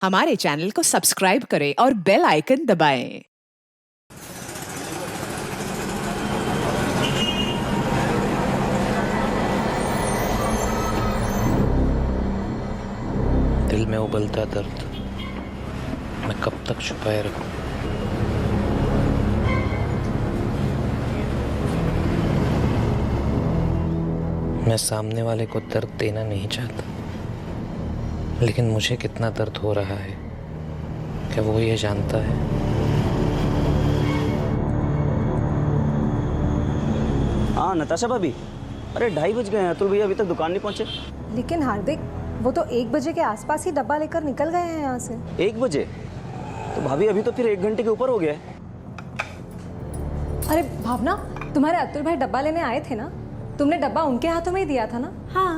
हमारे चैनल को सब्सक्राइब करें और बेल आइकन दबाएं। दिल में उबलता दर्द मैं कब तक छुपाए रखूं? मैं सामने वाले को दर्द देना नहीं चाहता, लेकिन मुझे कितना दर्द हो रहा है क्या वो ये जानता है? हाँ नताशा भाभी, अरे 2:30 बज गए हैं, अतुल भैया अभी तक दुकान नहीं पहुंचे। लेकिन हार्दिक, वो तो 1 बजे के आसपास ही डब्बा लेकर निकल गए हैं यहाँ से। 1 बजे? तो भाभी अभी तो फिर 1 घंटे के ऊपर हो गया है। अरे भावना, तुम्हारे अतुल भाई डब्बा लेने आए थे ना? तुमने डब्बा उनके हाथों में ही दिया था ना? हाँ,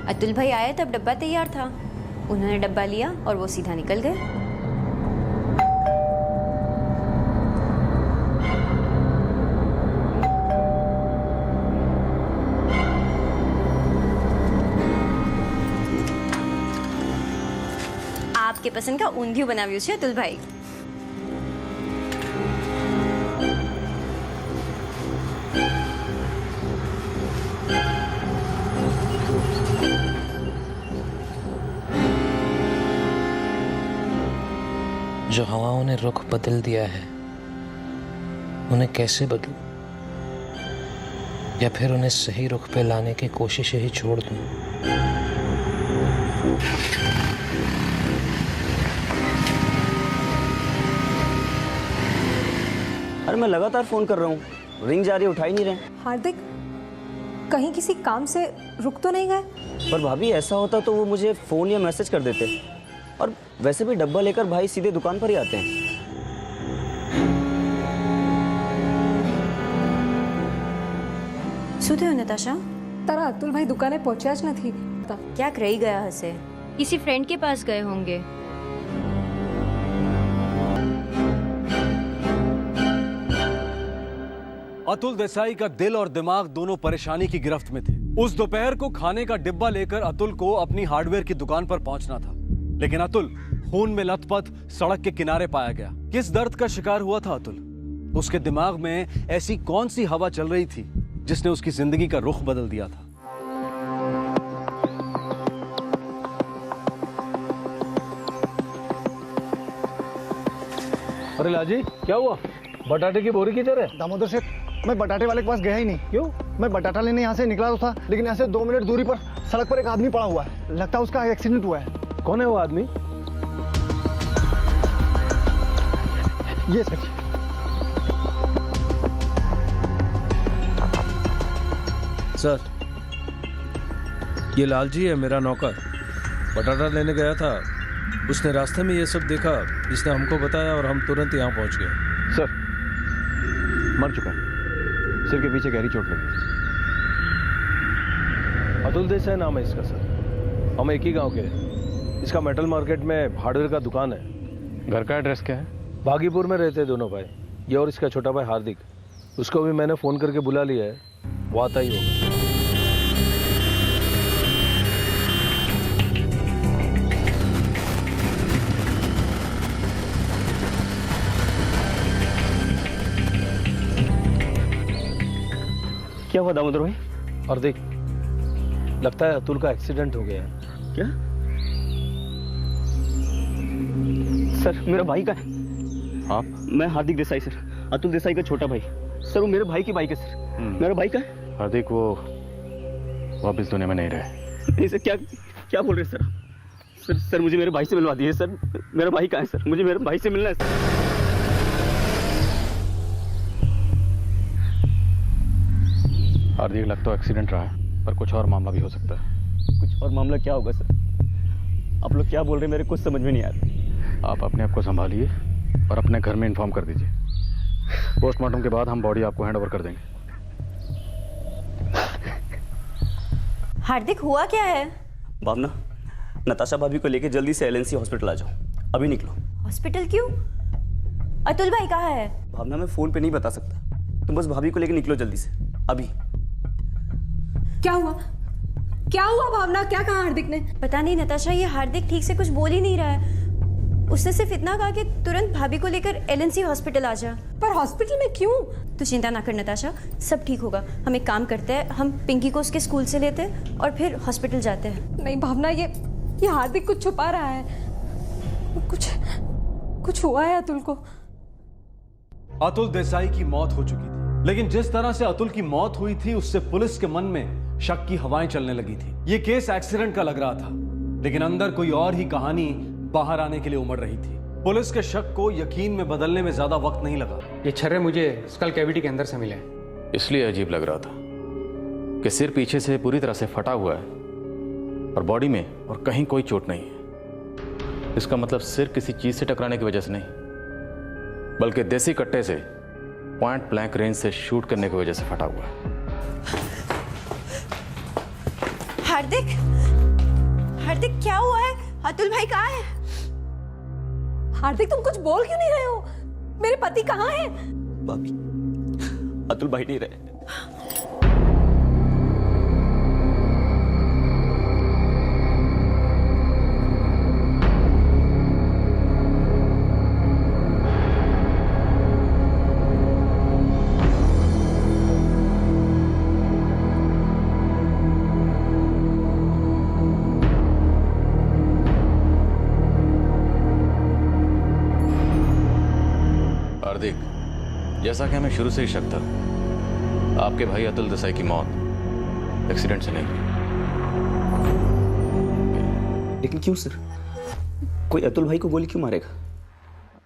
अतुल भाई आए तब डब्बा तैयार था, उन्होंने डब्बा लिया और वो सीधा निकल गए। आपके पसंद का ऊंधिયું बनाव्યું છે अतुल भाई। जो हवाओं ने रुख बदल दिया है उन्हें कैसे बदलूं, या फिर उन्हें सही रुख पे लाने की कोशिश ही छोड़ दूं? अरे मैं लगातार फोन कर रहा हूँ, रिंग जा रही है, उठा ही नहीं रहे। हार्दिक, कहीं किसी काम से रुक तो नहीं गए? पर भाभी ऐसा होता तो वो मुझे फोन या मैसेज कर देते, और वैसे भी डब्बा लेकर भाई सीधे दुकान पर ही आते हैं। શું થયું નતાશા? તારા અતુલ ભાઈ દુકાને પહોંચ્યા જ નથી। ક્યાંક રહી ગયા હશે, किसी फ्रेंड के पास गए होंगे। अतुल देसाई का दिल और दिमाग दोनों परेशानी की गिरफ्त में थे। उस दोपहर को खाने का डिब्बा लेकर अतुल को अपनी हार्डवेयर की दुकान पर पहुंचना था, लेकिन अतुल खून में लथपथ सड़क के किनारे पाया गया। किस दर्द का शिकार हुआ था अतुल? उसके दिमाग में ऐसी कौन सी हवा चल रही थी जिसने उसकी जिंदगी का रुख बदल दिया था? अरे लाजी, क्या हुआ? बटाटे की बोरी किधर है? दामोदर सेठ, मैं बटाटे वाले के पास गया ही नहीं। क्यों? मैं बटाटा लेने यहाँ से निकला तो था, लेकिन यहाँ से 2 मिनट दूरी पर सड़क पर एक आदमी पड़ा हुआ है। लगता है उसका एक्सीडेंट हुआ है। कौन है वो आदमी? ये सच। सर, ये लालजी है, मेरा नौकर। बटाटा लेने गया था, उसने रास्ते में ये सब देखा, इसने हमको बताया और हम तुरंत यहाँ पहुँच गए। सर, मर चुका है, सिर के पीछे गहरी चोट लगी। अतुल देसाई नाम है इसका सर, हम एक ही गांव के हैं। इसका मेटल मार्केट में हार्डवेयर का दुकान है। घर का एड्रेस क्या है? बागीपुर में रहते हैं दोनों भाई, ये और इसका छोटा भाई हार्दिक। उसको भी मैंने फ़ोन करके बुला लिया है, वो आता ही होगा। क्या हुआ दामोदर भाई? हार्दिक, लगता है अतुल का एक्सीडेंट हो गया है। क्या? सर, मेरा भाई का है। आप? मैं हार्दिक देसाई सर, अतुल देसाई का छोटा भाई। सर वो मेरे भाई की बाइक है सर। मेरा भाई का है। हार्दिक वो वापस दुनिया में नहीं रहे। नहीं सर, क्या बोल रहे हैं सर? सर मुझे मेरे भाई से मिलवा दीजिए सर, मेरा भाई का है सर, मुझे मेरे भाई से मिलना है सर। हार्दिक, लग तो एक्सीडेंट रहा है, पर कुछ और मामला भी हो सकता है। कुछ और मामला क्या होगा सर? आप लोग क्या बोल रहे हैं, मेरे कुछ समझ में नहीं आ रहा। आप अपने आप को संभालिए और अपने घर में इन्फॉर्म कर दीजिए। पोस्टमार्टम के बाद हम बॉडी आपको हैंड ओवर कर देंगे। हार्दिक, हुआ क्या है? भावना, नताशा भाभी को लेके जल्दी से LNC हॉस्पिटल आ जाओ, अभी निकलो। हॉस्पिटल क्यों? अतुल भाई कहाँ है? भावना, मैं फोन पे नहीं बता सकता, तुम बस भाभी को लेके निकलो जल्दी से, अभी। क्या हुआ? क्या हुआ भावना? क्या कहा हार्दिक ने? पता नहीं नताशा, ये हार्दिक ठीक से कुछ बोल ही नहीं रहा है। उसने सिर्फ इतना कहा कि तुरंत भाभी को लेकर एलएनसी हॉस्पिटल आ जा। पर हॉस्पिटल में क्यों? तू चिंता ना कर नताशा, सब ठीक होगा। हम एक काम करते हैं, हम पिंकी को उसके स्कूल से लेते हैं और फिर हॉस्पिटल जाते हैं। नहीं भावना, ये हार्दिक कुछ छुपा रहा है। कुछ हुआ है अतुल को। अतुल देसाई की मौत हो चुकी थी, लेकिन जिस तरह से अतुल की मौत हुई थी उससे पुलिस के मन में शक की हवाएं चलने लगी थी। ये केस एक्सीडेंट का लग रहा था, लेकिन अंदर कोई और ही कहानी बाहर आने के लिए उमड़ रही थी। पुलिस के शक को यकीन में बदलने में ज्यादा वक्त नहीं लगा। ये छर्रे मुझे स्कल कैविटी के अंदर से मिले। इसलिए अजीब लग रहा था कि सिर पीछे से पूरी तरह से फटा हुआ है और बॉडी में और कहीं कोई चोट नहीं है। इसका मतलब सिर किसी चीज से टकराने की वजह से नहीं, बल्कि देसी कट्टे से पॉइंट ब्लैंक रेंज से शूट करने की वजह से फटा हुआ है। हार्दिक क्या हुआ है? अतुल भाई कहाँ है? हार्दिक तुम कुछ बोल क्यों नहीं रहे हो? मेरे पति कहाँ हैं? भाभी, अतुल भाई नहीं रहे। हार्दिक, जैसा कि हमें शुरू से ही शक था, आपके भाई अतुल देसाई की मौत एक्सीडेंट से नहीं हुई। लेकिन क्यों सर? कोई अतुल भाई को गोली क्यों मारेगा?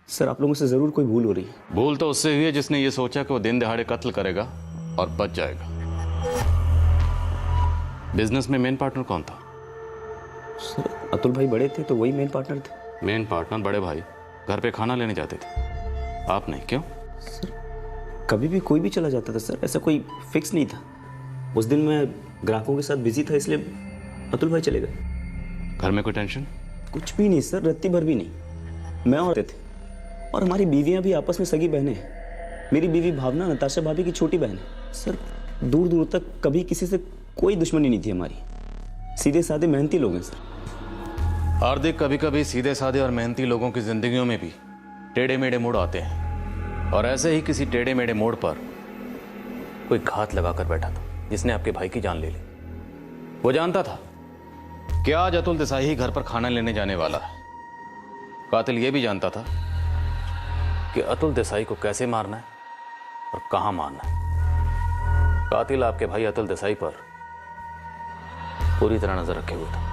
सर, आप लोगों से जरूर कोई भूल हो रही है। भूल तो उससे हुई है जिसने ये सोचा कि वो दिन दहाड़े कत्ल करेगा और बच जाएगा। बिजनेस में मेन पार्टनर कौन था? सर, अतुल भाई बड़े थे तो वही मेन पार्टनर थे। मेन पार्टनर बड़े भाई घर पे खाना लेने जाते थे, आप नहीं, क्यों? सर, कभी भी कोई भी चला जाता था सर, ऐसा कोई फिक्स नहीं था। उस दिन मैं ग्राहकों के साथ बिजी था, इसलिए अतुल भाई चले गए। घर में कोई टेंशन? कुछ भी नहीं सर, रत्ती भर भी नहीं। मैं और थे, और हमारी बीवियां भी आपस में सगी बहनें हैं। मेरी बीवी भावना नताशा भाभी की छोटी बहन है। सर, दूर दूर तक कभी किसी से कोई दुश्मनी नहीं थी हमारी। सीधे साधे मेहनती लोग हैं सर। हार्दिक, कभी कभी सीधे साधे और मेहनती लोगों की जिंदगियों में भी टेढ़े मेढ़े मोड़ आते हैं, और ऐसे ही किसी टेढ़े मेढ़े मोड़ पर कोई घात लगाकर बैठा था जिसने आपके भाई की जान ले ली। वो जानता था कि आज अतुल देसाई ही घर पर खाना लेने जाने वाला है। कातिल ये भी जानता था कि अतुल देसाई को कैसे मारना है और कहां मारना है। कातिल आपके भाई अतुल देसाई पर पूरी तरह नजर रखे हुए था।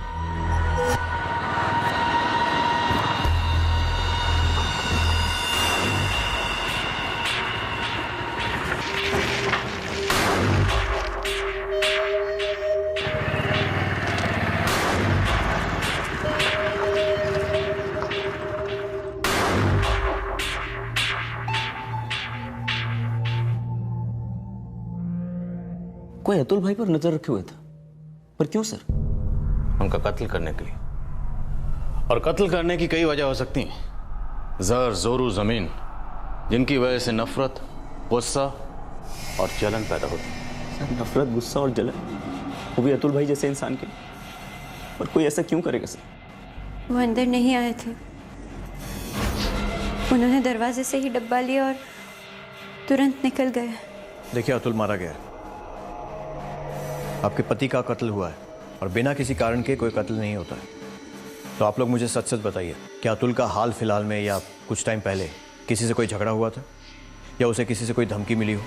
कोई अतुल भाई पर नजर रखे हुए था, पर क्यों सर? उनका कत्ल करने के लिए, और कत्ल करने की कई वजह हो सकती हैं। जर, जोरू, जमीन, जिनकी वजह से नफरत, गुस्सा और जलन पैदा होती है। सर, नफरत, गुस्सा और जलन, वो भी अतुल भाई जैसे इंसान के लिए। पर कोई ऐसा क्यों करेगा सर? वो अंदर नहीं आए थे, उन्होंने दरवाजे से ही डब्बा लिया और तुरंत निकल गए। देखिए, अतुल मारा गया, आपके पति का कत्ल हुआ है, और बिना किसी कारण के कोई कत्ल नहीं होता है। तो आप लोग मुझे सच सच बताइए, क्या अतुल का हाल फिलहाल में या कुछ टाइम पहले किसी से कोई झगड़ा हुआ था, या उसे किसी से कोई धमकी मिली हो?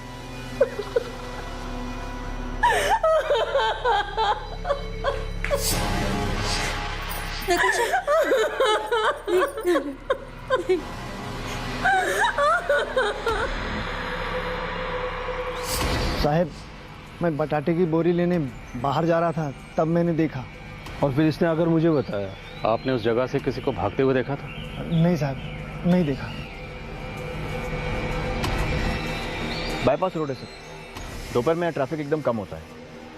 साहब, मैं बटाटे की बोरी लेने बाहर जा रहा था, तब मैंने देखा। और फिर इसने अगर मुझे बताया, आपने उस जगह से किसी को भागते हुए देखा था? नहीं साहब, नहीं देखा। बाईपास रोड है सर, दोपहर में ट्रैफिक एकदम कम होता है,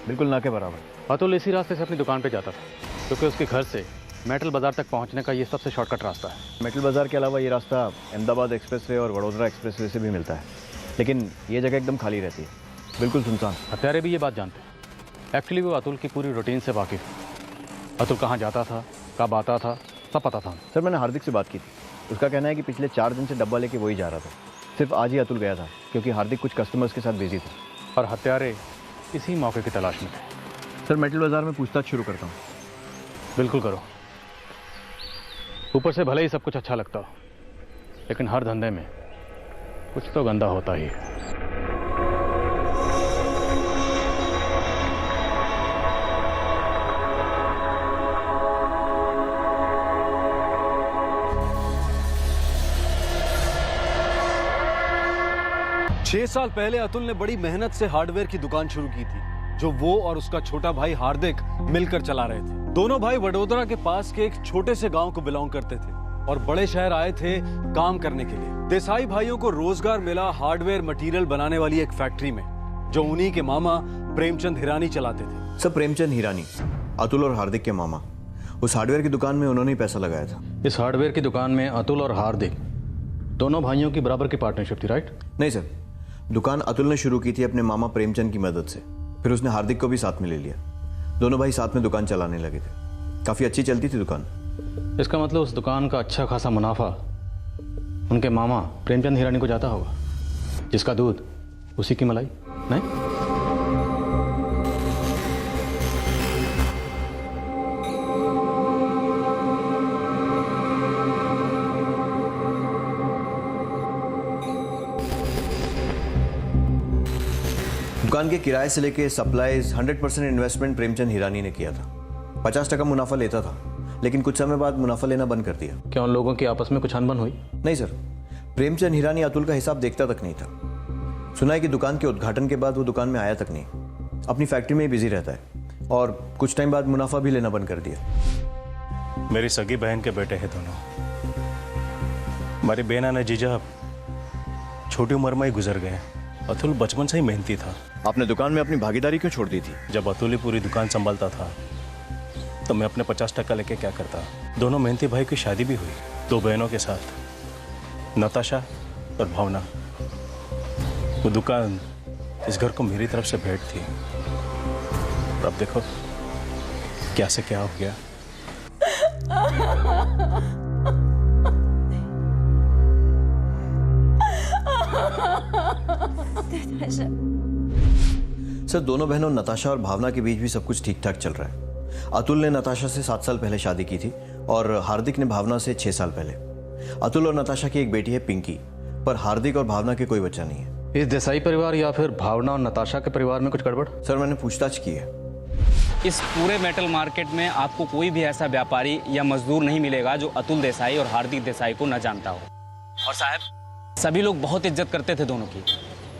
बिल्कुल ना के बराबर। अतुल इसी रास्ते से अपनी दुकान पे जाता था, क्योंकि उसके घर से मेटल बाजार तक पहुंचने का ये सबसे शॉर्टकट रास्ता है। मेटल बाजार के अलावा ये रास्ता अहमदाबाद एक्सप्रेसवे और वडोदरा एक्सप्रेसवे से भी मिलता है, लेकिन ये जगह एकदम खाली रहती है, बिल्कुल सुनसान। हत्यारे भी ये बात जानते हैं। एक्चुअली वो अतुल की पूरी रूटीन से वाकिफ है। अतुल कहाँ जाता था, कब आता था सब पता था। सर मैंने हार्दिक से बात की थी, उसका कहना है कि पिछले 4 दिन से डब्बा लेके वही जा रहा था। सिर्फ आज ही अतुल गया था क्योंकि हार्दिक कुछ कस्टमर्स के साथ बिजी था। और हत्यारे इसी मौके की तलाश में थे। सर मेटल बाजार में पूछताछ शुरू करता हूँ। बिल्कुल करो। ऊपर से भले ही सब कुछ अच्छा लगता हो, लेकिन हर धंधे में कुछ तो गंदा होता ही है। 6 साल पहले अतुल ने बड़ी मेहनत से हार्डवेयर की दुकान शुरू की थी, जो वो और उसका छोटा भाई हार्दिक मिलकर चला रहे थे। दोनों भाई वडोदरा के पास के एक छोटे से गांव को बिलोंग करते थे और बड़े शहर आए थे काम करने के लिए। देसाई भाइयों को रोजगार मिला हार्डवेयर मटेरियल बनाने वाली एक फैक्ट्री में, जो उन्हीं के मामा प्रेमचंद हिरानी चलाते थे। सब प्रेमचंद हिरानी, अतुल और हार्दिक के मामा। उस हार्डवेयर की दुकान में उन्होंने ही पैसा लगाया था। इस हार्डवेयर की दुकान में अतुल और हार्दिक दोनों भाइयों की बराबर की पार्टनरशिप थी, राइट? नहीं सर, दुकान अतुल ने शुरू की थी अपने मामा प्रेमचंद की मदद से, फिर उसने हार्दिक को भी साथ में ले लिया। दोनों भाई साथ में दुकान चलाने लगे थे। काफी अच्छी चलती थी दुकान। इसका मतलब उस दुकान का अच्छा खासा मुनाफा उनके मामा प्रेमचंद हिरानी को जाता होगा, जिसका दूध उसी की मलाई, नहीं? दुकान के किराए से लेके सप्लाईज 100% इन्वेस्टमेंट प्रेमचंद हिरानी ने किया था। 50% मुनाफा लेता था, लेकिन कुछ समय बाद मुनाफा लेना बंद कर दिया। क्या उन लोगों की आपस में कुछ अनबन हुई? नहीं सर, प्रेमचंद हिरानी अतुल का हिसाब देखता तक नहीं था। सुना है कि दुकान के उद्घाटन के बाद वो दुकान में आया तक नहीं, अपनी फैक्ट्री में ही बिजी रहता है और कुछ टाइम बाद मुनाफा भी लेना बंद कर दिया। मेरी सगी बहन के बेटे हैं दोनों। हमारी बेना ने जीजा छोटी उम्र में ही गुजर गए। अतुल बचपन से ही मेहनती था। आपने दुकान में अपनी भागीदारी क्यों छोड़ दी थी? जब अतुल ही पूरी दुकान संभालता था तो मैं अपने 50% लेके क्या करता। दोनों मेहनती भाई की शादी भी हुई, 2 बहनों के साथ, नताशा और भावना। वो दुकान इस घर को मेरी तरफ से भेंट थी। और अब देखो क्या से क्या हो गया। सर दोनों बहनों नताशा और भावना के बीच भी सब कुछ ठीक ठाक चल रहा है। अतुल ने नताशा से 7 साल पहले शादी की थी और हार्दिक ने भावना से 6 साल पहले। अतुल और नताशा की एक बेटी है पिंकी, पर हार्दिक और भावना के कोई बच्चा नहीं है। इस देसाई परिवार या फिर भावना और नताशा के परिवार में कुछ गड़बड़? सर मैंने पूछताछ की है। इस पूरे मेटल मार्केट में आपको कोई भी ऐसा व्यापारी या मजदूर नहीं मिलेगा जो अतुल देसाई और हार्दिक देसाई को न जानता हो। और साहब, सभी लोग बहुत इज्जत करते थे दोनों की।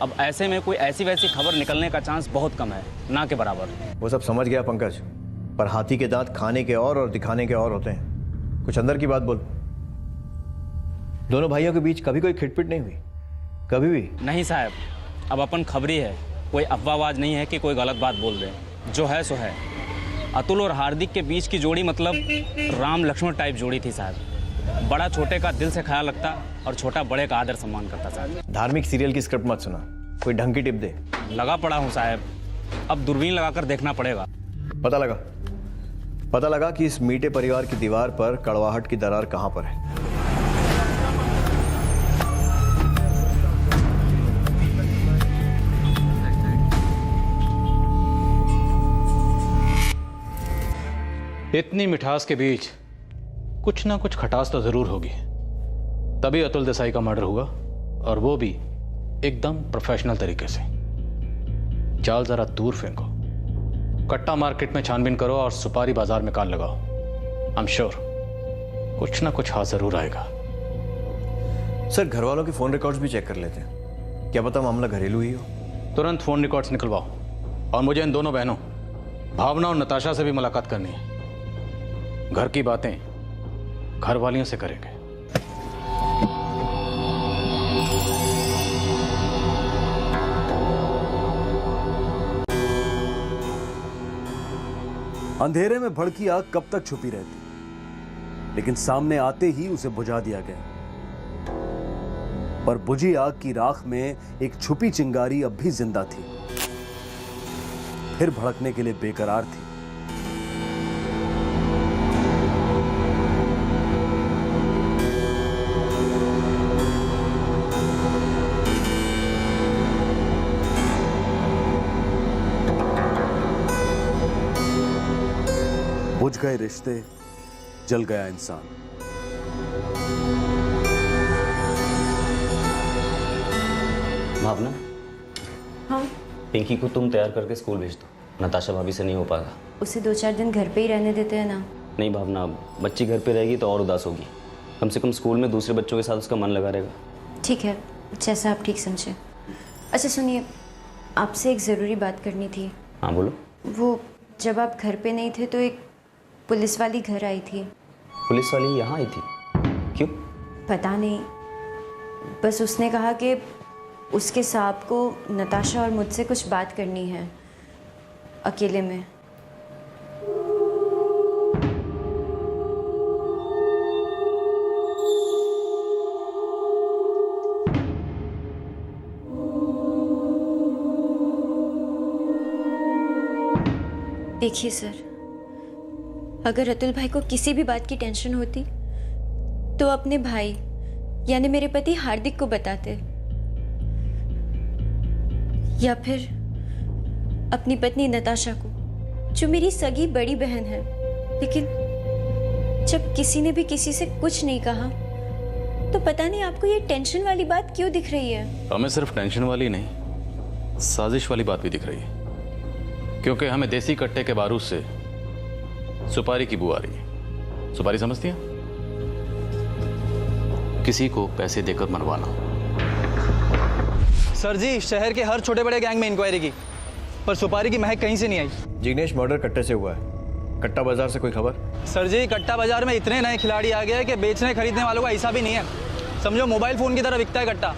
अब ऐसे में कोई ऐसी वैसी खबर निकलने का चांस बहुत कम है, ना के बराबर। वो सब समझ गया पंकज, पर हाथी के दांत खाने के और दिखाने के और होते हैं। कुछ अंदर की बात बोल। दोनों भाइयों के बीच कभी कोई खिटपिट नहीं हुई? कभी भी नहीं साहब, अब अपन खबरी है, कोई अफवाहबाज नहीं है कि कोई गलत बात बोल दे। जो है सो है। अतुल और हार्दिक के बीच की जोड़ी मतलब राम लक्ष्मण टाइप जोड़ी थी साहब। बड़ा छोटे का दिल से ख्याल रखता और छोटा बड़े का आदर सम्मान करता साहब। धार्मिक सीरियल की स्क्रिप्ट मत सुना, कोई ढंग की टिप दे। लगा पड़ा हूँ साहब, अब दूरबीन लगाकर देखना पड़ेगा। पता लगा कि इस मीठे परिवार की दीवार पर कड़वाहट की दरार कहां पर है। इतनी मिठास के बीच कुछ ना कुछ खटास तो जरूर होगी, तभी अतुल देसाई का मर्डर हुआ, और वो भी एकदम प्रोफेशनल तरीके से। जाल जरा दूर फेंको, कट्टा मार्केट में छानबीन करो और सुपारी बाजार में कान लगाओ। आई एम श्योर कुछ ना कुछ हाथ जरूर आएगा। सर घर वालों के फोन रिकॉर्ड्स भी चेक कर लेते हैं, क्या पता मामला घरेलू ही हो। तुरंत फोन रिकॉर्ड्स निकलवाओ, और मुझे इन दोनों बहनों भावना और नताशा से भी मुलाकात करनी है। घर की बातें घर वालियों से करेंगे। अंधेरे में भड़की आग कब तक छुपी रहती, लेकिन सामने आते ही उसे बुझा दिया गया। पर बुझी आग की राख में एक छुपी चिंगारी अब भी जिंदा थी, फिर भड़कने के लिए बेकरार थी। गए रिश्ते, जल गया इंसान। भावना, हाँ पिंकी को तुम तैयार करके स्कूल भेज दो। नताशा भाभी से नहीं हो पाएगा। उसे 2-4 दिन घर पे ही रहने देते हैं ना। नहीं भावना, बच्ची घर पे रहेगी तो और उदास होगी। कम से कम स्कूल में दूसरे बच्चों के साथ उसका मन लगा रहेगा। ठीक है, जैसा आप ठीक समझे। अच्छा सुनिए, आपसे एक ज़रूरी बात करनी थी। हाँ बोलो। वो जब आप घर पे नहीं थे तो एक पुलिस वाली घर आई थी। पुलिस वाली यहाँ आई थी? क्यों? पता नहीं, बस उसने कहा कि उसके साहब को नताशा और मुझसे कुछ बात करनी है अकेले में। देखिए सर, अगर अतुल भाई को किसी भी बात की टेंशन होती तो अपने भाई यानी मेरे पति हार्दिक को बताते, या फिर अपनी पत्नी नताशा को, जो मेरी सगी बड़ी बहन है। लेकिन जब किसी ने भी किसी से कुछ नहीं कहा तो पता नहीं आपको ये टेंशन वाली बात क्यों दिख रही है। हमें सिर्फ टेंशन वाली नहीं, साजिश वाली बात भी दिख रही है, क्योंकि हमें देसी कट्टे के बारूद से सुपारी की बू आ रही है। सुपारी समझती हैं? किसी को पैसे देकर मरवाना। सर जी, शहर के हर छोटे बड़े गैंग में इंक्वायरी की, पर सुपारी की महक कहीं से नहीं आई। जिग्नेश, मर्डर कट्टे से हुआ है। कट्टा बाजार से कोई खबर? सर जी, कट्टा बाजार में इतने नए खिलाड़ी आ गए हैं कि बेचने खरीदने वालों का हिसाब ही नहीं है। समझो मोबाइल फोन की तरह बिकता है कट्टा,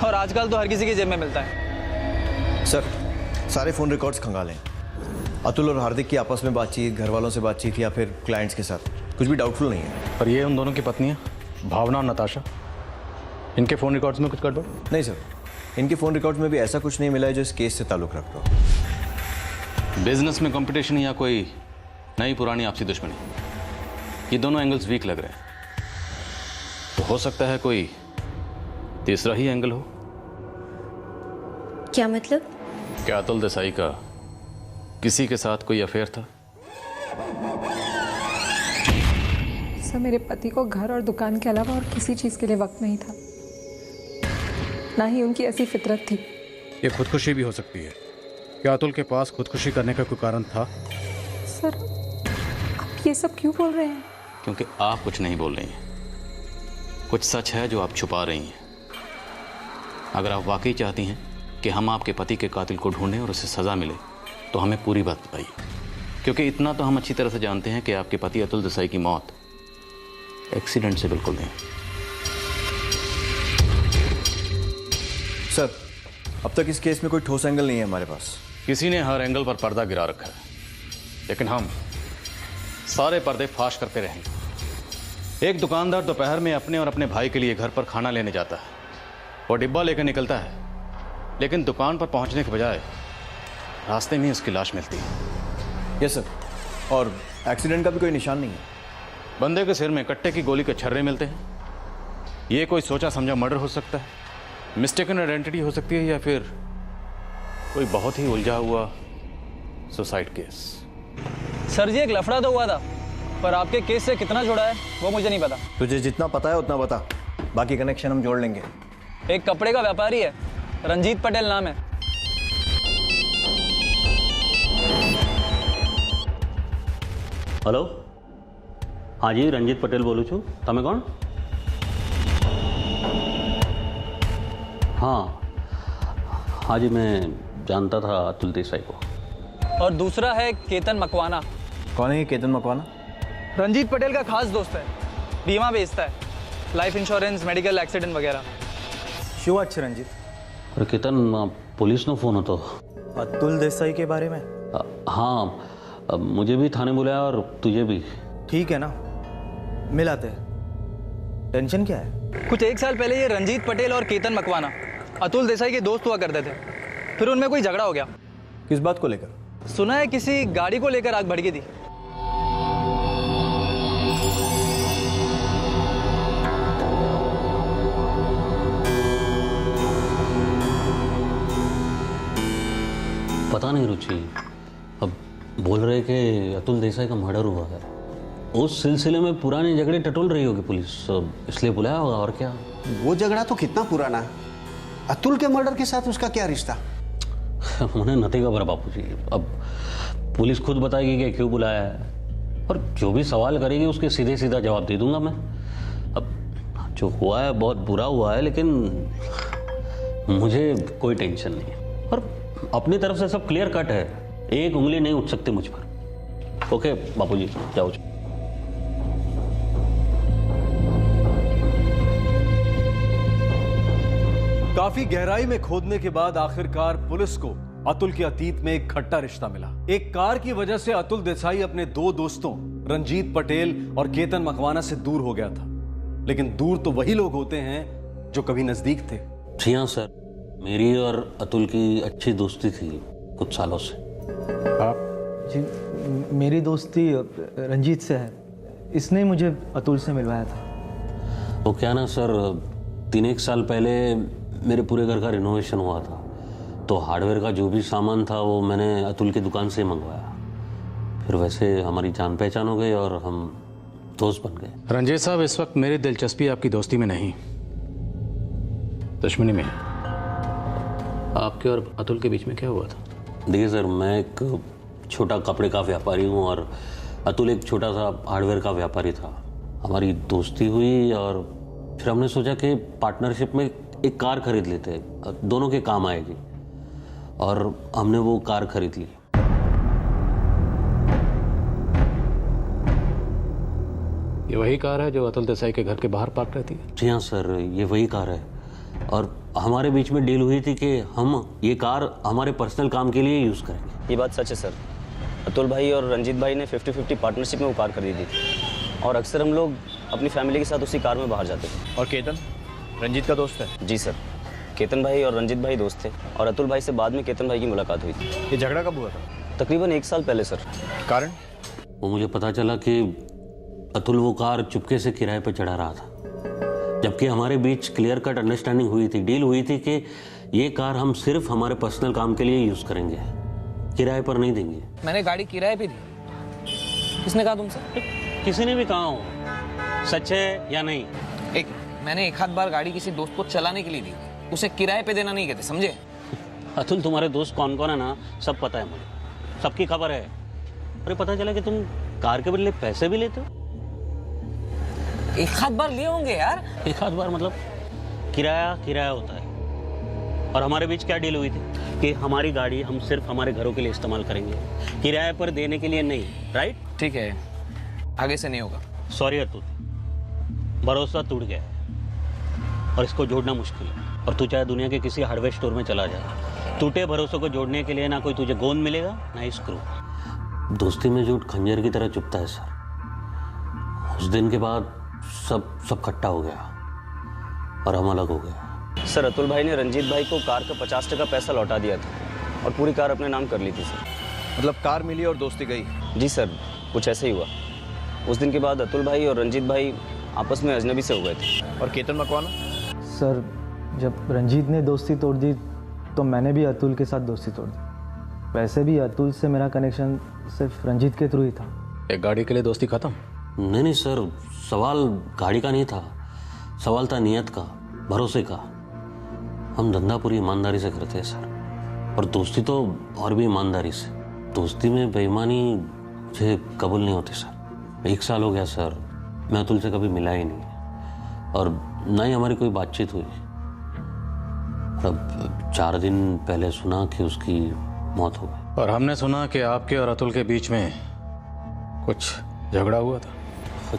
और आजकल तो हर किसी की जेब में मिलता है। सर, सारे फोन रिकॉर्ड्स खंगालें। अतुल और हार्दिक की आपस में बातचीत, घर वालों से बातचीत या फिर क्लाइंट्स के साथ, कुछ भी डाउटफुल नहीं है। पर ये उन दोनों की पत्नियां, भावना और नताशा, इनके फोन रिकॉर्ड्स में कुछ गड़बड़? नहीं सर, इनके फोन रिकॉर्ड्स में भी ऐसा कुछ नहीं मिला है जो इस केस से ताल्लुक रखता हो। बिजनेस में कंपटीशन या कोई नई पुरानी आपसी दुश्मनी, ये दोनों एंगल्स वीक लग रहे हैं। तो हो सकता है कोई तीसरा ही एंगल हो। क्या मतलब? क्या अतुल देसाई का किसी के साथ कोई अफेयर था? सर, मेरे पति को घर और दुकान के अलावा और किसी चीज़ के लिए वक्त नहीं था, ना ही उनकी ऐसी फितरत थी। ये खुदकुशी भी हो सकती है। क्या अतुल के पास खुदकुशी करने का कोई कारण था? सर, आप ये सब क्यों बोल रहे हैं? क्योंकि आप कुछ नहीं बोल रही हैं। कुछ सच है जो आप छुपा रही हैं। अगर आप वाकई चाहती हैं कि हम आपके पति के कातिल को ढूंढें और उसे सज़ा मिले, तो हमें पूरी बात बताइए, क्योंकि इतना तो हम अच्छी तरह से जानते हैं कि आपके पति अतुल देसाई की मौत एक्सीडेंट से बिल्कुल नहीं। सर, अब तक इस केस में कोई ठोस एंगल नहीं है हमारे पास। किसी ने हर एंगल पर पर्दा गिरा रखा है, लेकिन हम सारे पर्दे फाश करते रहेंगे। एक दुकानदार दोपहर में अपने और अपने भाई के लिए घर पर खाना लेने जाता है। वो डिब्बा लेकर निकलता है, लेकिन दुकान पर पहुंचने के बजाय रास्ते में उसकी लाश मिलती है। यस सर, और एक्सीडेंट का भी कोई निशान नहीं है। बंदे के सिर में कट्टे की गोली के छर्रे मिलते हैं। ये कोई सोचा समझा मर्डर हो सकता है, मिस्टेकन आइडेंटिटी हो सकती है, या फिर कोई बहुत ही उलझा हुआ सुसाइड केस। सर जी, एक लफड़ा तो हुआ था, पर आपके केस से कितना जुड़ा है वो मुझे नहीं पता। तुझे जितना पता है उतना बता, बाकी कनेक्शन हम जोड़ लेंगे। एक कपड़े का व्यापारी है, रंजीत पटेल नाम है। हेलो, हाँ जी, रंजीत पटेल बोलूँ छू। तमें कौन? हाँ जी, मैं जानता था अतुल देसाई को। और दूसरा है केतन मकवाना। कौन है ये केतन मकवाना? रंजीत पटेल का खास दोस्त है, बीमा बेचता है, लाइफ इंश्योरेंस, मेडिकल एक्सीडेंट वगैरह। શું વાત છે રંજીત? अरे केतन, पुलिस नो फोन હતો। अतुल देसाई के बारे में? हाँ, मुझे भी थाने बुलाया और तुझे भी। ठीक है ना, मिलाते हैं। टेंशन क्या है? कुछ 1 साल पहले ये रंजीत पटेल और केतन मकवाना अतुल देसाई के दोस्त हुआ करते थे। फिर उनमें कोई झगड़ा हो गया। किस बात को लेकर? सुना है किसी गाड़ी को लेकर आग भड़की थी। पता नहीं रुचि, अब बोल रहे कि अतुल देसाई का मर्डर हुआ है। उस सिलसिले में पुराने झगड़े टटोल रही होगी पुलिस, इसलिए बुलाया होगा। और क्या? वो झगड़ा तो कितना पुराना है, अतुल के मर्डर के साथ उसका क्या रिश्ता? उन्हें नहीं खबर बापूजी। अब पुलिस खुद बताएगी कि क्यों बुलाया है, और जो भी सवाल करेगी उसके सीधे सीधा जवाब दे दूंगा मैं। अब जो हुआ है बहुत बुरा हुआ है, लेकिन मुझे कोई टेंशन नहीं है, और अपनी तरफ से सब क्लियर कट है। एक उंगली नहीं उठ सकती मुझ पर। ओके बापूजी, जाओ। काफी गहराई में खोदने के बाद आखिरकार पुलिस को अतुल के अतीत में एक खट्टा रिश्ता मिला। एक कार की वजह से अतुल देसाई अपने दो दोस्तों रंजीत पटेल और केतन मकवाना से दूर हो गया था। लेकिन दूर तो वही लोग होते हैं जो कभी नजदीक थे। जी हाँ सर, मेरी और अतुल की अच्छी दोस्ती थी कुछ सालों से। आप? जी, मेरी दोस्ती रंजीत से है। इसने मुझे अतुल से मिलवाया था। वो क्या ना सर, 3-1 साल पहले मेरे पूरे घर का रिनोवेशन हुआ था, तो हार्डवेयर का जो भी सामान था वो मैंने अतुल की दुकान से मंगवाया। फिर वैसे हमारी जान पहचान हो गई और हम दोस्त बन गए। रंजीत साहब, इस वक्त मेरी दिलचस्पी आपकी दोस्ती में नहीं, दुश्मनी में। आपके और अतुल के बीच में क्या हुआ था? देखिए सर, मैं एक छोटा कपड़े का व्यापारी हूँ और अतुल एक छोटा सा हार्डवेयर का व्यापारी था। हमारी दोस्ती हुई और फिर हमने सोचा कि पार्टनरशिप में एक कार खरीद लेते हैं, दोनों के काम आएगी, और हमने वो कार खरीद ली। ये वही कार है जो अतुल देसाई के घर के बाहर पार्क रहती है? जी हाँ सर, ये वही कार है, और हमारे बीच में डील हुई थी कि हम ये कार हमारे पर्सनल काम के लिए यूज़ करेंगे। ये बात सच है सर। अतुल भाई और रंजीत भाई ने 50-50 पार्टनरशिप में वो कार खरीदी थी, और अक्सर हम लोग अपनी फैमिली के साथ उसी कार में बाहर जाते थे। और केतन रंजीत का दोस्त है? जी सर, केतन भाई और रंजीत भाई दोस्त थे, और अतुल भाई से बाद में केतन भाई की मुलाकात हुई थी। ये झगड़ा कब हुआ था? तकरीबन 1 साल पहले सर। कारण? वो मुझे पता चला कि अतुल वो कार चुपके से किराए पर चढ़ा रहा था, जबकि हमारे बीच क्लियर कट अंडरस्टैंडिंग हुई थी, डील हुई थी कि ये कार हम सिर्फ हमारे पर्सनल काम के लिए यूज़ करेंगे, किराए पर नहीं देंगे। मैंने गाड़ी किराए पे दी। किसने कहा तुमसे? किसी ने भी कहा हो, सच है या नहीं? मैंने एक आध बार गाड़ी किसी दोस्त को चलाने के लिए दी, उसे किराए पे देना नहीं कहते, समझे? अतुल, तुम्हारे दोस्त कौन कौन है ना, सब पता है मुझे, सबकी खबर है। अरे पता चला कि तुम कार के बदले पैसे भी लेते हो। एक आध बार लिए होंगे यार। एक आध बार मतलब किराया होता है। और हमारे बीच क्या डील हुई थी कि हमारी गाड़ी हम सिर्फ हमारे घरों के लिए इस्तेमाल करेंगे, किराए पर देने के लिए नहीं। राइट? ठीक है, आगे से नहीं होगा। सॉरी अतुल, भरोसा टूट गया है और इसको जोड़ना मुश्किल है। और तू चाहे दुनिया के किसी हार्डवेयर स्टोर में चला जाए, टूटे भरोसों को जोड़ने के लिए ना कोई तुझे गोंद मिलेगा ना स्क्रू। दोस्ती में झूठ खंजर की तरह चुभता है सर। उस दिन के बाद सब खट्टा हो गया और हम अलग हो गए। सर, अतुल भाई ने रंजीत भाई को कार का 50% पैसा लौटा दिया था और पूरी कार अपने नाम कर ली थी सर। मतलब कार मिली और दोस्ती गई? जी सर, कुछ ऐसे ही हुआ। उस दिन के बाद अतुल भाई और रंजीत भाई आपस में अजनबी से हो गए थे। और केतन मकवाना? सर, जब रंजीत ने दोस्ती तोड़ दी तो मैंने भी अतुल के साथ दोस्ती तोड़ दी। वैसे भी अतुल से मेरा कनेक्शन सिर्फ रंजीत के थ्रू ही था। एक गाड़ी के लिए दोस्ती खत्म? नहीं सर, सवाल गाड़ी का नहीं था, सवाल था नियत का, भरोसे का। हम धंधा पूरी ईमानदारी से करते हैं सर, और दोस्ती तो और भी ईमानदारी से। दोस्ती में बेईमानी मुझे कबूल नहीं होती सर। 1 साल हो गया सर, मैं अतुल से कभी मिला ही नहीं, और ना ही हमारी कोई बातचीत हुई। अब 4 दिन पहले सुना कि उसकी मौत हो गई। और हमने सुना कि आपके और अतुल के बीच में कुछ झगड़ा हुआ था।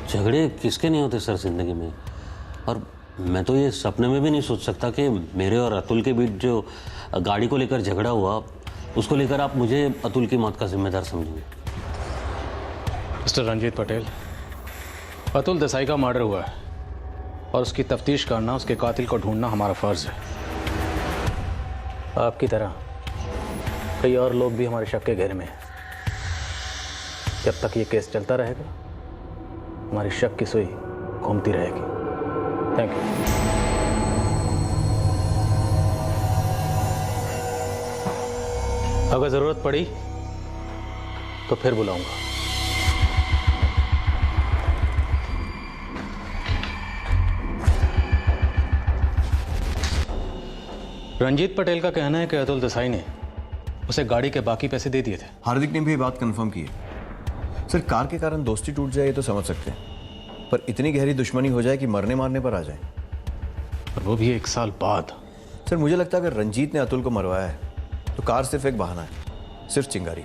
झगड़े किसके नहीं होते सर जिंदगी में, और मैं तो ये सपने में भी नहीं सोच सकता कि मेरे और अतुल के बीच जो गाड़ी को लेकर झगड़ा हुआ, उसको लेकर आप मुझे अतुल की मौत का जिम्मेदार समझेंगे। मिस्टर रंजीत पटेल, अतुल देसाई का मर्डर हुआ है और उसकी तफ्तीश करना, उसके कातिल को ढूंढना हमारा फर्ज है। आपकी तरह कई और लोग भी हमारे शक के घेरे में हैं। जब तक ये केस चलता रहेगा, हमारी शक की सुई घूमती रहेगी। Thank you. अगर ज़रूरत पड़ी तो फिर बुलाऊंगा। रंजीत पटेल का कहना है कि अतुल देसाई ने उसे गाड़ी के बाकी पैसे दे दिए थे। हार्दिक ने भी ये बात कंफर्म की है। सर, कार के कारण दोस्ती टूट जाए तो समझ सकते हैं, पर इतनी गहरी दुश्मनी हो जाए कि मरने मारने पर आ जाए, और वो भी 1 साल बाद। सर, मुझे लगता है अगर रंजीत ने अतुल को मरवाया है तो कार सिर्फ एक बहाना है, सिर्फ चिंगारी।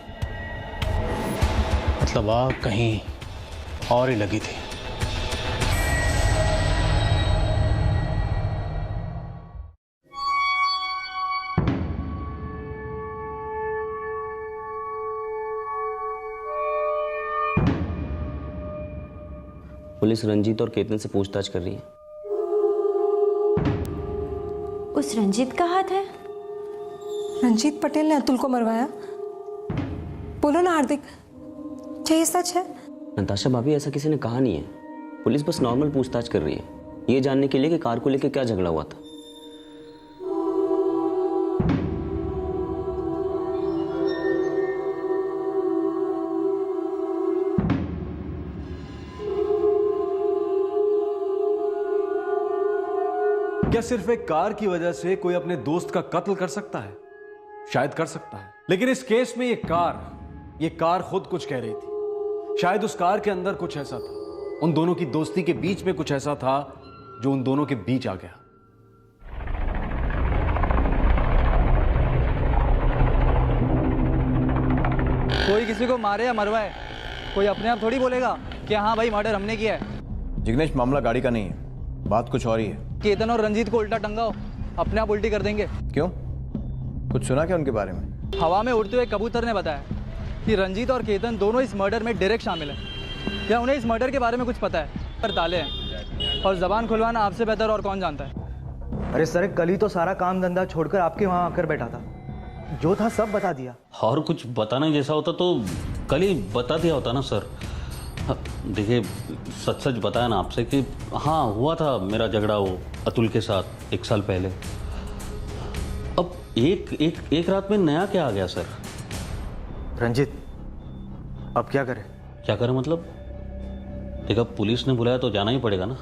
मतलब आग कहीं और ही लगी थी। पुलिस रंजीत और केतन से पूछताछ कर रही है। उस रंजीत का हाथ है? रंजीत पटेल ने अतुल को मरवाया? बोलो ना हार्दिक, क्या ये सच है? नताशा भाभी, ऐसा किसी ने कहा नहीं है। पुलिस बस नॉर्मल पूछताछ कर रही है, ये जानने के लिए कि कार को लेकर क्या झगड़ा हुआ था। क्या सिर्फ एक कार की वजह से कोई अपने दोस्त का कत्ल कर सकता है? शायद कर सकता है, लेकिन इस केस में ये कार खुद कुछ कह रही थी। शायद उस कार के अंदर कुछ ऐसा था, उन दोनों की दोस्ती के बीच में कुछ ऐसा था जो उन दोनों के बीच आ गया। कोई किसी को मारे या मरवाए, कोई अपने आप थोड़ी बोलेगा कि हाँ भाई मर्डर हमने किया है। जिग्नेश, मामला गाड़ी का नहीं है, बात कुछ और ही है। केतन और रंजीत को उल्टा टंगाओ, अपने आप उल्टी कर देंगे। क्यों? कुछ सुना क्या उनके बारे में? हवा में उड़ते हुए कबूतर ने बताया कि रंजीत और केतन दोनों इस मर्डर में डायरेक्ट शामिल हैं। क्या उन्हें इस मर्डर के बारे में कुछ पता है? पर ताले हैं, और जबान खुलवाना आपसे बेहतर और कौन जानता है। अरे सर, कल ही तो सारा काम धंधा छोड़कर आपके वहाँ आकर बैठा था, जो था सब बता दिया। और कुछ बताना जैसा होता तो कल ही बता दिया होता ना सर। देखिए, सच सच बताया ना आपसे कि हाँ हुआ था मेरा झगड़ा वो अतुल के साथ 1 साल पहले। अब एक रात में नया क्या आ गया सर? रंजीत, अब क्या करें? क्या करें मतलब? देखा, पुलिस ने बुलाया तो जाना ही पड़ेगा ना।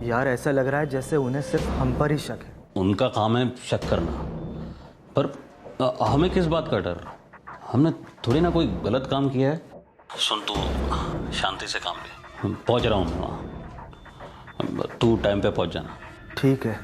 यार, ऐसा लग रहा है जैसे उन्हें सिर्फ हम पर ही शक है। उनका काम है शक करना, पर हमें किस बात का डर? हमने थोड़ी ना कोई गलत काम किया है। सुन, तू शांति से काम ले, पहुंच रहा हूँ मैं वहाँ, तू टाइम पे पहुंच जाना। ठीक है।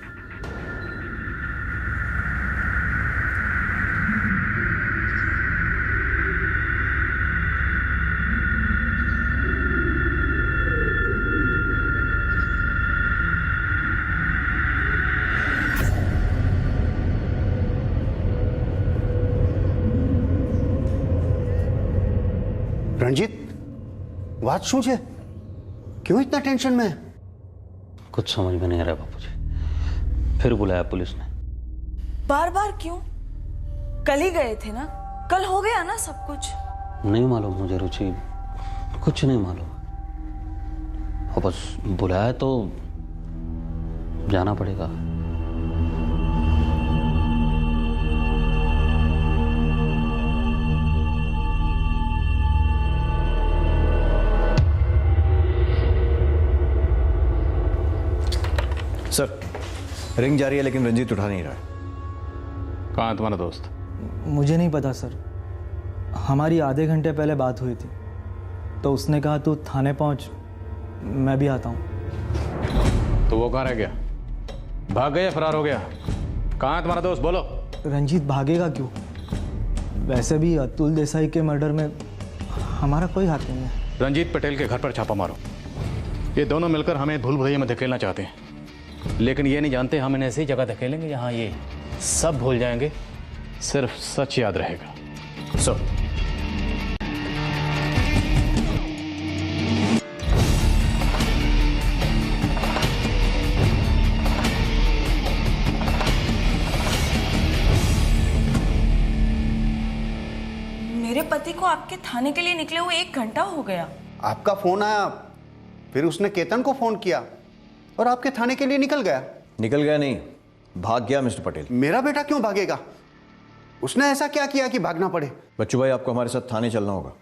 रंजीत, बात શું છે? क्यों इतना टेंशन में है? कुछ समझ में नहीं आ रहा बापूजी, फिर बुलाया पुलिस ने। बार बार क्यों? कल ही गए थे ना, कल हो गया ना सब कुछ। नहीं मालूम मुझे रुचि, कुछ नहीं मालूम, और बस बुलाया तो जाना पड़ेगा। सर, रिंग जा रही है लेकिन रंजीत उठा नहीं रहा है। कहाँ है तुम्हारा दोस्त? मुझे नहीं पता सर, हमारी आधे घंटे पहले बात हुई थी, तो उसने कहा तू थाने पहुंच, मैं भी आता हूं। तो वो कहाँ रह गया? भाग गया, फरार हो गया? कहाँ है तुम्हारा दोस्त? बोलो। रंजीत भागेगा क्यों? वैसे भी अतुल देसाई के मर्डर में हमारा कोई हाथ नहीं है। रंजीत पटेल के घर पर छापा मारो। ये दोनों मिलकर हमें भूल भुलैया में धकेलना चाहते हैं, लेकिन ये नहीं जानते हम इन्हें ऐसी जगह धकेलेंगे जहां ये सब भूल जाएंगे, सिर्फ सच याद रहेगा। सो मेरे पति को आपके थाने के लिए निकले हुए 1 घंटा हो गया। आपका फोन आया, फिर उसने केतन को फोन किया और आपके थाने के लिए निकल गया। निकल गया नहीं, भाग गया मिस्टर पटेल। मेरा बेटा क्यों भागेगा? उसने ऐसा क्या किया कि भागना पड़े? बच्चू भाई, आपको हमारे साथ थाने चलना होगा।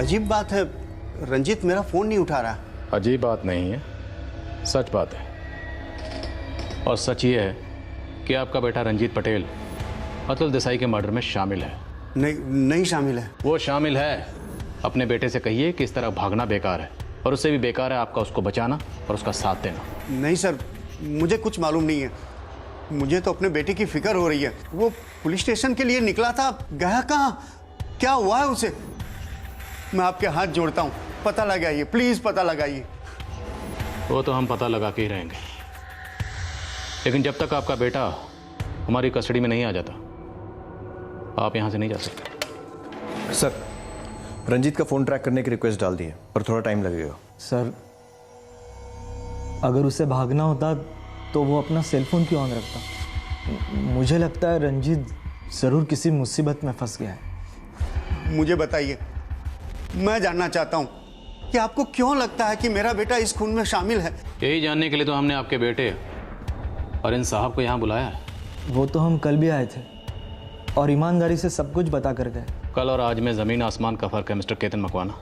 अजीब बात है, रंजीत मेरा फोन नहीं उठा रहा। अजीब बात नहीं है, सच बात है। और सच ये है कि आपका बेटा रंजीत पटेल अतुल देसाई के मर्डर में शामिल है। नहीं शामिल है। वो शामिल है। अपने बेटे से कहिए कि इस तरह भागना बेकार है, और उससे भी बेकार है आपका उसको बचाना और उसका साथ देना। नहीं सर, मुझे कुछ मालूम नहीं है। मुझे तो अपने बेटे की फिक्र हो रही है। वो पुलिस स्टेशन के लिए निकला था, गया कहाँ, क्या हुआ है उसे? मैं आपके हाथ जोड़ता हूँ, पता लगाइए, प्लीज पता लगाइए। वो तो हम पता लगा के ही रहेंगे, लेकिन जब तक आपका बेटा हमारी कस्टडी में नहीं आ जाता, आप यहां से नहीं जा सकते। सर, रंजीत का फ़ोन ट्रैक करने की रिक्वेस्ट डाल दी है, पर थोड़ा टाइम लगेगा। सर, अगर उसे भागना होता तो वो अपना सेल फोन क्यों ऑन रखता? मुझे लगता है रंजीत ज़रूर किसी मुसीबत में फंस गया है। मुझे बताइए, मैं जानना चाहता हूँ कि आपको क्यों लगता है कि मेरा बेटा इस खून में शामिल है? यही जानने के लिए तो हमने आपके बेटे और इन साहब को यहाँ बुलाया है। वो तो हम कल भी आए थे और ईमानदारी से सब कुछ बता कर गए। कल और आज में ज़मीन आसमान का फ़र्क है मिस्टर केतन मकवाना।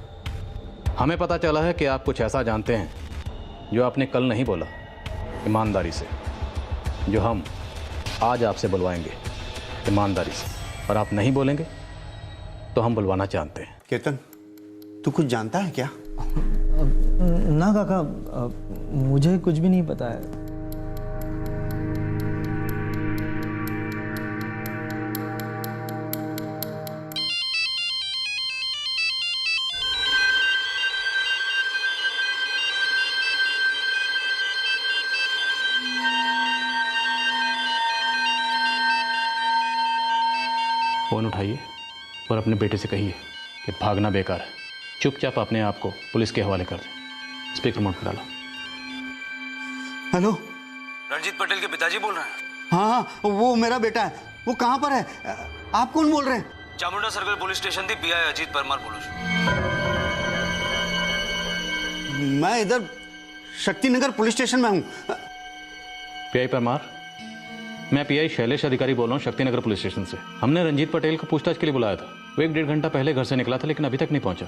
हमें पता चला है कि आप कुछ ऐसा जानते हैं जो आपने कल नहीं बोला, ईमानदारी से, जो हम आज आपसे बुलवाएंगे ईमानदारी से, और आप नहीं बोलेंगे तो हम बुलवाना चाहते हैं। केतन, तू कुछ जानता है क्या? ना काका, मुझे कुछ भी नहीं पता है। फ़ोन उठाइए और अपने बेटे से कहिए कि भागना बेकार है, चुपचाप अपने आप को पुलिस के हवाले कर दें। स्पीकर मोड पर डालो। हेलो, रंजीत पटेल के पिताजी बोल रहे हैं? हाँ, वो मेरा बेटा है। वो कहाँ पर है? आप कौन बोल रहे हैं? चामुंडा सर्कल पुलिस स्टेशन थी, पीआई अजीत परमार बोलो। मैं इधर शक्तिनगर पुलिस स्टेशन में हूँ। पीआई परमार, मैं पीआई शैलेश अधिकारी बोल रहा हूँ शक्तिनगर पुलिस स्टेशन से। हमने रंजीत पटेल को पूछताछ के लिए बुलाया था। वो 1-1.5 घंटा पहले घर से निकला था, लेकिन अभी तक नहीं पहुंचा।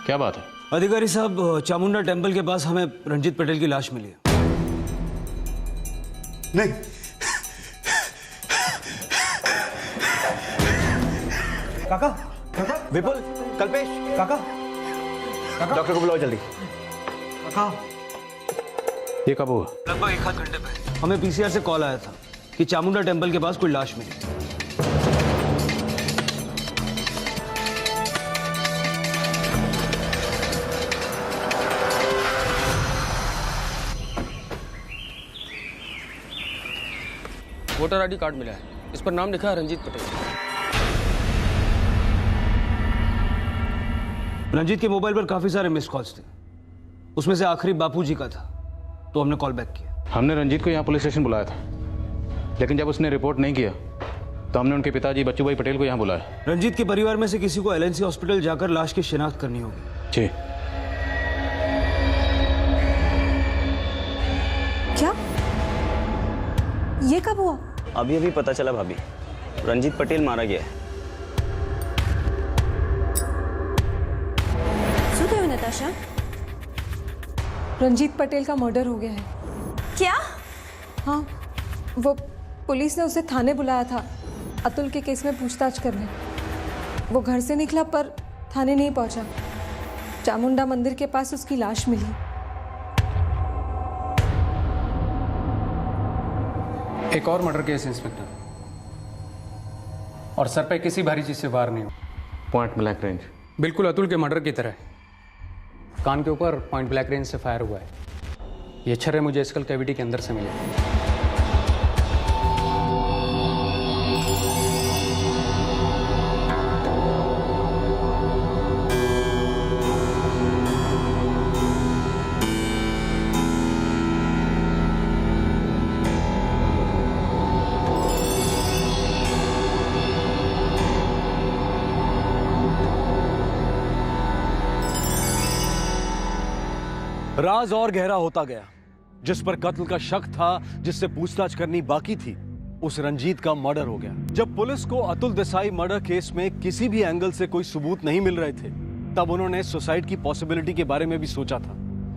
क्या बात है? अधिकारी साहब, चामुंडा टेम्पल के पास हमें रंजीत पटेल की लाश मिली है। नहीं, काका, काका, विपुल, कल्पेश, काका, डॉक्टर को बुलाओ जल्दी। काका, ये कब हुआ? लगभग 1 घंटे पहले हमें पीसीआर से कॉल आया था कि चामुंडा टेम्पल के पास कोई लाश मिली। वोटर आईडी कार्ड मिला है, इस पर नाम लिखा है रंजीत पटेल। रंजीत के मोबाइल पर काफी सारे मिस कॉल्स थे, उसमें से आखिरी बापूजी का था, तो हमने कॉल बैक किया। हमने रंजीत को यहाँ पुलिस स्टेशन बुलाया था, लेकिन जब उसने रिपोर्ट नहीं किया तो हमने उनके पिताजी बच्चू भाई पटेल को यहाँ बुलाया। रंजीत के परिवार में से किसी को एलएनसी हॉस्पिटल जाकर लाश की शिनाख्त करनी होगी। जी। क्या? ये कब हुआ? अभी अभी पता चला भाभी, रंजीत पटेल मारा गया है। શું થયું નતાશા? रंजीत पटेल का मर्डर हो गया है। क्या? हाँ, वो पुलिस ने उसे थाने बुलाया था अतुल के केस में पूछताछ करने। वो घर से निकला पर थाने नहीं पहुंचा। चामुंडा मंदिर के पास उसकी लाश मिली। एक और मर्डर केस इंस्पेक्टर, और सर पे किसी भारी चीज से वार नहीं हो। Point blank range? बिल्कुल अतुल के मर्डर की तरह। कान के ऊपर पॉइंट ब्लैंक रेंज से फायर हुआ है। ये छर्रे मुझे स्कल कैविटी के अंदर से मिले। राज और गहरा होता गया। जिस पर कत्ल का शक था, जिससे पूछताछ करनी बाकी थी, उस रंजीत का मर्डर हो गया। जब पुलिस को अतुल देसाई मर्डर केस में किसी भी एंगल से कोई सबूत नहीं मिल रहे थे, तब उन्होंने सुसाइड की पॉसिबिलिटी के बारे में भी सोचा था,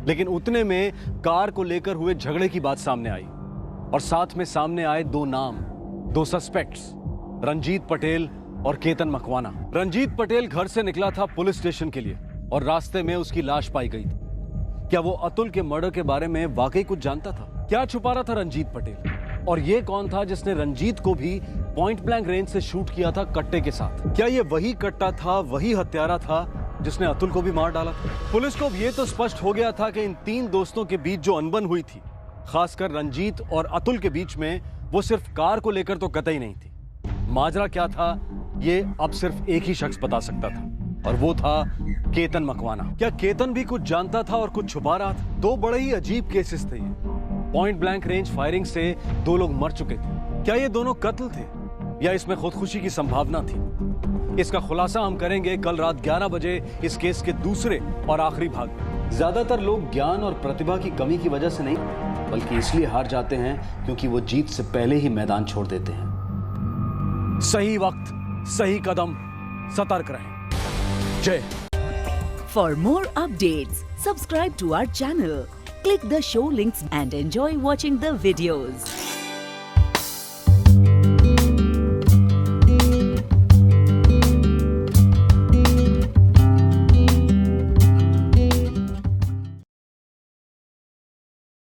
लेकिन उतने में कार को लेकर हुए झगड़े की बात सामने आई और साथ में सामने आए दो नाम, दो सस्पेक्ट्स, रंजीत पटेल और केतन मकवाना। रंजीत पटेल घर से निकला था पुलिस स्टेशन के लिए और रास्ते में उसकी लाश पाई गई थी। क्या वो अतुल के मर्डर के बारे में वाकई कुछ जानता था? क्या छुपा रहा था रंजीत पटेल? और ये कौन था जिसने रंजीत को भी पॉइंट ब्लैंक रेंज से शूट किया था कट्टे के साथ? क्या ये वही कट्टा था, वही हत्यारा था जिसने अतुल को भी मार डाला था? पुलिस को ये तो स्पष्ट हो गया था कि इन तीन दोस्तों के बीच जो अनबन हुई थी, खासकर रंजीत और अतुल के बीच में, वो सिर्फ कार को लेकर तो कतई नहीं थी। माजरा क्या था ये अब सिर्फ एक ही शख्स बता सकता था, और वो था केतन मकवाना। क्या केतन भी कुछ जानता था और कुछ छुपा रहा था? दो बड़े ही अजीब केसेस थे ये। पॉइंट ब्लैंक रेंज फायरिंग से दो लोग मर चुके थे। क्या ये दोनों कत्ल थे या इसमें खुदकुशी की संभावना थी? इसका खुलासा हम करेंगे कल रात 11 बजे इस केस के दूसरे और आखिरी भाग में। ज्यादातर लोग ज्ञान और प्रतिभा की कमी की वजह से नहीं, बल्कि इसलिए हार जाते हैं क्योंकि वो जीत से पहले ही मैदान छोड़ देते हैं। सही वक्त, सही कदम, सतर्क रहें। जय। For more updates, subscribe to our channel, click the show links and enjoy watching the videos.